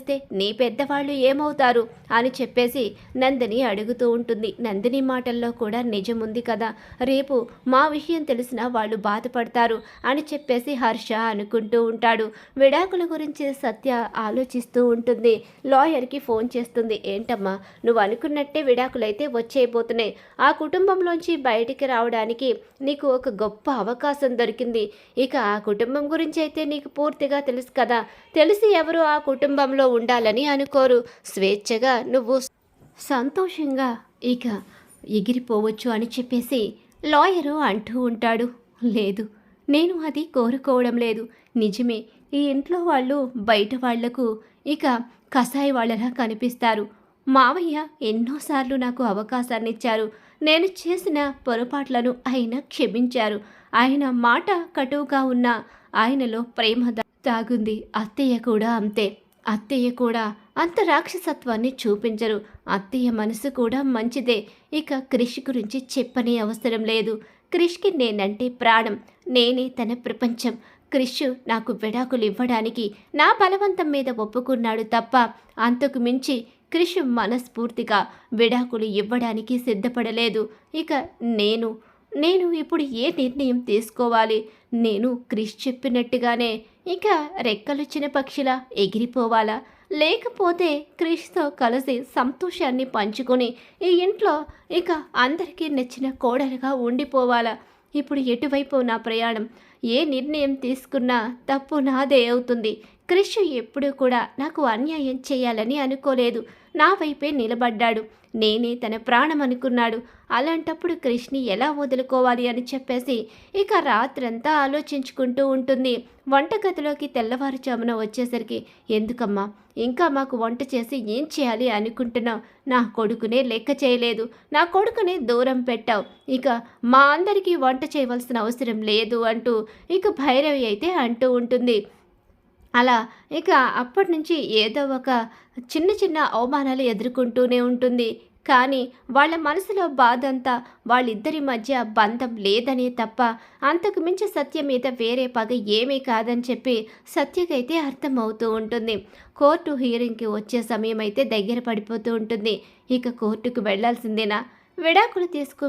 తెలిస్తే నీ పెద్దవాళ్ళు ఏమవుతారు అని చెప్పేసి నందిని అడుగుతూ ఉంటుంది. నందిని మాటల్లో కూడా నిజముంది కదా, రేపు మా విషయం తెలిసినా వాళ్ళు బాధపడతారు అని చెప్పేసి హర్ష అనుకుంటూ ఉంటాడు. విడాకుల గురించి సత్య ఆలోచిస్తూ ఉంటుంది. లాయర్కి ఫోన్ చేస్తుంది. ఏంటమ్మా, నువ్వు అనుకున్నట్టే విడాకులైతే వచ్చేయబోతున్నాయి. ఆ కుటుంబంలోంచి బయటికి రావడానికి నీకు ఒక గొప్ప అవకాశం దొరికింది. ఇక ఆ కుటుంబం గురించి అయితే నీకు పూర్తిగా తెలుసు కదా, తెలిసి ఎవరు ఆ కుటుంబంలో ఉండాలని అనుకోరు. స్వేచ్ఛగా నువ్వు సంతోషంగా ఇక ఎగిరిపోవచ్చు అని చెప్పేసి లాయరు అంటూ ఉంటాడు. లేదు, నేను అది కోరుకోవడం లేదు. నిజమే, ఈ ఇంట్లో వాళ్ళు బయట వాళ్లకు ఇక కసాయి వాళ్ళలా కనిపిస్తారు. మావయ్య ఎన్నోసార్లు నాకు అవకాశాన్ని ఇచ్చారు. నేను చేసిన పొరపాట్లను ఆయన క్షమించారు. ఆయన మాట కటువుగా ఉన్న ఆయనలో ప్రేమ తాగుంది. అత్తయ్య కూడా అంతే. అత్తయ్య కూడా అంత రాక్షసత్వాన్ని చూపించరు. అత్తయ్య మనసు కూడా మంచిదే. ఇక క్రిష్ గురించి చెప్పనే అవసరం లేదు. క్రిష్కి నేనంటే ప్రాణం. నేనే తన ప్రపంచం. క్రిష్ నాకు విడాకులు ఇవ్వడానికి నా బలవంతం మీద ఒప్పుకున్నాడు తప్ప అంతకు మించి క్రిష్ మనస్ఫూర్తిగా విడాకులు ఇవ్వడానికి సిద్ధపడలేదు. ఇక నేను ఇప్పుడు ఏ నిర్ణయం తీసుకోవాలి? నేను క్రిష్ చెప్పినట్టుగానే ఇక రెక్కలొచ్చిన పక్షిలా ఎగిరిపోవాలా, లేకపోతే క్రిష్తో కలిసి సంతోషాన్ని పంచుకొని ఈ ఇంట్లో ఇక అందరికీ నచ్చిన కోడలుగా ఉండిపోవాలా? ఇప్పుడు ఎటువైపు నా ప్రయాణం? ఏ నిర్ణయం తీసుకున్నా తప్పు నాదే అవుతుంది. క్రిష్ ఎప్పుడూ కూడా నాకు అన్యాయం చేయాలని అనుకోలేదు. నా వైపే నిలబడ్డాడు. నేనే తన ప్రాణం అనుకున్నాడు. అలాంటప్పుడు క్రిష్ని ఎలా వదులుకోవాలి అని చెప్పేసి ఇక రాత్రంతా ఆలోచించుకుంటూ ఉంటుంది. వంటగదిలోకి తెల్లవారుజామున వచ్చేసరికి, ఎందుకమ్మా ఇంకా మాకు వంట చేసి ఏం చేయాలి అనుకుంటున్నావు? నా కొడుకునే లెక్క చేయలేదు. నా కొడుకునే దూరం పెట్టావు. ఇక మా అందరికీ వంట చేయవలసిన అవసరం లేదు అంటూ ఇక భైరవి అయితే అంటూ ఉంటుంది. అలా ఇక అప్పటి నుంచి ఏదో ఒక చిన్న చిన్న అవమానాలు ఎదుర్కొంటూనే ఉంటుంది. కానీ వాళ్ళ మనసులో బాధ అంతా వాళ్ళిద్దరి మధ్య బంధం లేదనే తప్ప అంతకు మించి సత్య మీద వేరే పగ ఏమీ కాదని చెప్పి సత్యకైతే అర్థమవుతూ ఉంటుంది. కోర్టు హీరింగ్కి వచ్చే సమయం అయితే దగ్గర పడిపోతూ ఉంటుంది. ఇక కోర్టుకు వెళ్లాల్సిందేనా? విడాకులు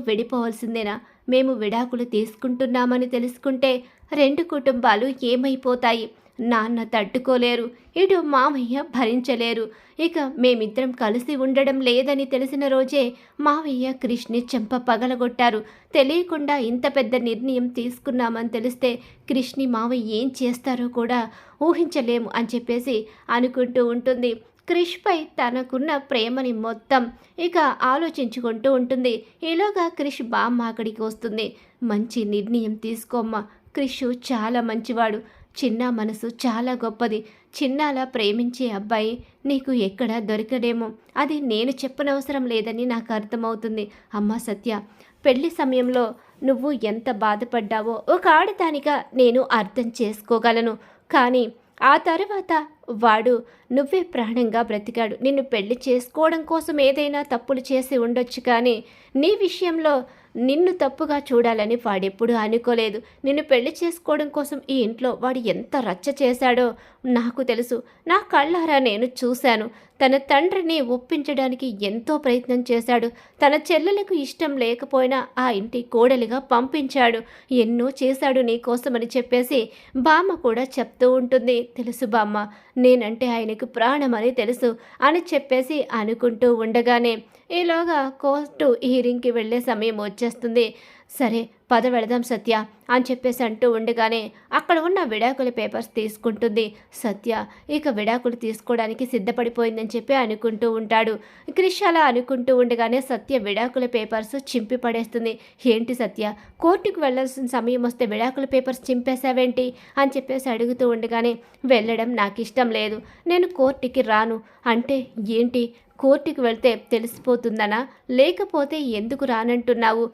విడిపోవాల్సిందేనా? మేము విడాకులు తీసుకుంటున్నామని తెలుసుకుంటే రెండు కుటుంబాలు ఏమైపోతాయి? నాన్న తట్టుకోలేరు, ఇటు మావయ్య భరించలేరు. ఇక మేమిద్దరం కలిసి ఉండడం లేదని తెలిసిన రోజే మావయ్య క్రిష్ని చెంప పగలగొట్టారు. తెలియకుండా ఇంత పెద్ద నిర్ణయం తీసుకున్నామని తెలిస్తే క్రిష్ని మావయ్య ఏం చేస్తారో కూడా ఊహించలేము అని చెప్పేసి అనుకుంటూ ఉంటుంది. క్రిష్పై తనకున్న ప్రేమని మొత్తం ఇక ఆలోచించుకుంటూ ఉంటుంది. ఈలోగా క్రిష్ బామ్మ అక్కడికి వస్తుంది. మంచి నిర్ణయం తీసుకోమ్మా, క్రిష్ చాలా మంచివాడు, చిన్న మనసు చాలా గొప్పది. చిన్నాలా ప్రేమించే అబ్బాయి నీకు ఎక్కడ దొరకడేమో, అది నేను చెప్పనవసరం లేదని నాకు అర్థమవుతుంది. అమ్మా సత్య, పెళ్లి సమయంలో నువ్వు ఎంత బాధపడ్డావో ఒక ఆడదానిగా నేను అర్థం చేసుకోగలను. కానీ ఆ తర్వాత వాడు నువ్వే ప్రాణంగా బ్రతికాడు. నిన్ను పెళ్లి చేసుకోవడం కోసం ఏదైనా తప్పులు చేసి ఉండొచ్చు, కానీ నీ విషయంలో నిన్ను తప్పుగా చూడాలని వాడెప్పుడూ అనుకోలేదు. నిన్ను పెళ్లి చేసుకోవడం కోసం ఈ ఇంట్లో వాడు ఎంత రచ్చ చేశాడో నాకు తెలుసు. నా కళ్ళారా నేను చూశాను. తన తండ్రిని ఒప్పించడానికి ఎంతో ప్రయత్నం చేశాడు. తన చెల్లెలకు ఇష్టం లేకపోయినా ఆ ఇంటి కోడలిగా పంపించాడు. ఎన్నో చేశాడు నీ కోసమని చెప్పేసి బామ్మ కూడా చెప్తూ ఉంటుంది. తెలుసు బామ్మ, నేనంటే ఆయనకు ప్రాణమని తెలుసు అని చెప్పేసి అనుకుంటూ ఉండగానే ఈలోగా కోర్టు హీరింగ్కి వెళ్ళే సమయం వచ్చేస్తుంది. సరే పద వెళదాం సత్య అని చెప్పేసి అంటూ ఉండగానే అక్కడ ఉన్న విడాకుల పేపర్స్ తీసుకుంటుంది సత్య. ఇక విడాకులు తీసుకోవడానికి సిద్ధపడిపోయిందని చెప్పి అనుకుంటూ ఉంటాడు. క్రిష్ అలా అనుకుంటూ ఉండగానే సత్య విడాకుల పేపర్స్ చింపి పడేస్తుంది. ఏంటి సత్య, కోర్టుకు వెళ్ళాల్సిన సమయం వస్తే విడాకుల పేపర్స్ చింపేశావేంటి అని చెప్పేసి అడుగుతూ ఉండగానే, వెళ్ళడం నాకు ఇష్టం లేదు, నేను కోర్టుకి రాను. అంటే ఏంటి, కోర్టుకు వెళ్తే తెలిసిపోతుందనా, లేకపోతే ఎందుకు రానంటున్నావు?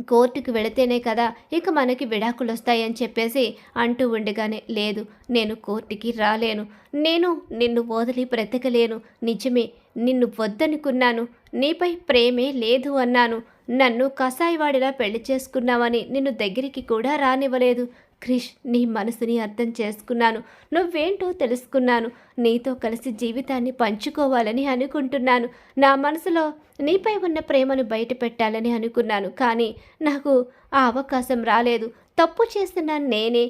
కోర్టుకు వెళితేనే కదా ఇక మనకి విడాకులు వస్తాయని చెప్పేసి అంటూ ఉండగానే, లేదు నేను కోర్టుకి రాలేను, నేను నిన్ను వదిలి బ్రతకలేను. నిజమే, నిన్ను వద్దనుకున్నాను, నీపై ప్రేమే లేదు అన్నాను. నన్ను కసాయివాడిలా పెళ్లి చేసుకున్నావని నిన్ను దగ్గరికి కూడా రానివ్వలేదు. క్రిష్, నీ మనసుని అర్థం చేసుకున్నాను. నువ్వేంటో తెలుసుకున్నాను. నీతో కలిసి జీవితాన్ని పంచుకోవాలని అనుకుంటున్నాను. నా మనసులో నీపై ఉన్న ప్రేమను బయట పెట్టాలని అనుకున్నాను. కానీ నాకు ఆ అవకాశం రాలేదు. తప్పు చేస్తున్న నేనే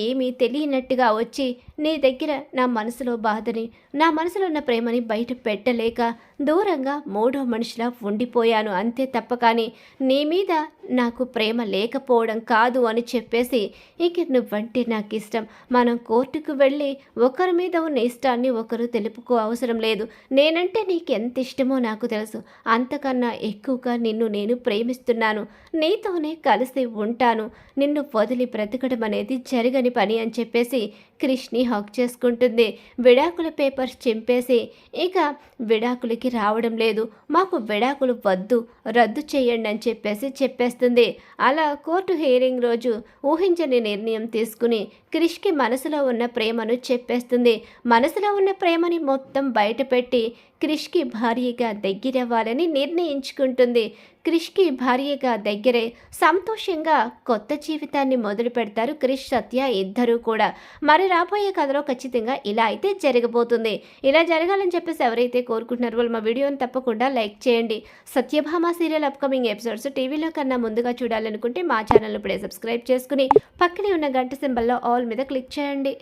ఏమీ తెలియనట్టుగా వచ్చి నీ దగ్గర నా మనసులో బాధని, నా మనసులో ఉన్న ప్రేమని బయట పెట్టలేక దూరంగా మూడో మనిషిలా ఉండిపోయాను అంతే తప్ప కానీ నీ మీద నాకు ప్రేమ లేకపోవడం కాదు అని చెప్పేసి, ఇక నువ్వంటే నాకు ఇష్టం. మనం కోర్టుకు వెళ్ళి ఒకరి మీద ఉన్న ఇష్టాన్ని ఒకరు తెలుపుకో అవసరం లేదు. నేనంటే నీకు ఎంత ఇష్టమో నాకు తెలుసు. అంతకన్నా ఎక్కువగా నిన్ను నేను ప్రేమిస్తున్నాను. నీతోనే కలిసి ఉంటాను. నిన్ను వదిలి బ్రతకడం అనేది జరగని పని అని చెప్పేసి క్రిష్ని హక్ చేసుకుంటుంది. విడాకుల పేపర్స్ చింపేసి ఇక విడాకులకి రావడం లేదు, మాకు విడాకులు వద్దు, రద్దు చేయండి అని చెప్పేస్తుంది. అలా కోర్టు హియరింగ్ రోజు ఊహించని నిర్ణయం తీసుకుని క్రిష్కి మనసులో ఉన్న ప్రేమను చెప్పేస్తుంది. మనసులో ఉన్న ప్రేమని మొత్తం బయటపెట్టి క్రిష్కి భార్యగా దగ్గరవ్వాలని నిర్ణయించుకుంటుంది. క్రిష్కి భార్యగా దగ్గరే సంతోషంగా కొత్త జీవితాన్ని మొదలు పెడతారు క్రిష్, సత్య ఇద్దరూ కూడా. మరి రాబోయే కథలో ఖచ్చితంగా ఇలా అయితే జరగబోతుంది. ఇలా జరగాలని చెప్పేసి ఎవరైతే కోరుకుంటున్నారో వాళ్ళు మా వీడియోని తప్పకుండా లైక్ చేయండి. సత్యభామ సీరియల్ అప్కమింగ్ ఎపిసోడ్స్ టీవీలో కన్నా ముందుగా చూడాలనుకుంటే మా ఛానల్ ఇప్పుడే సబ్స్క్రైబ్ చేసుకుని పక్కనే ఉన్న గంట సింబల్లో ఆల్ మీద క్లిక్ చేయండి.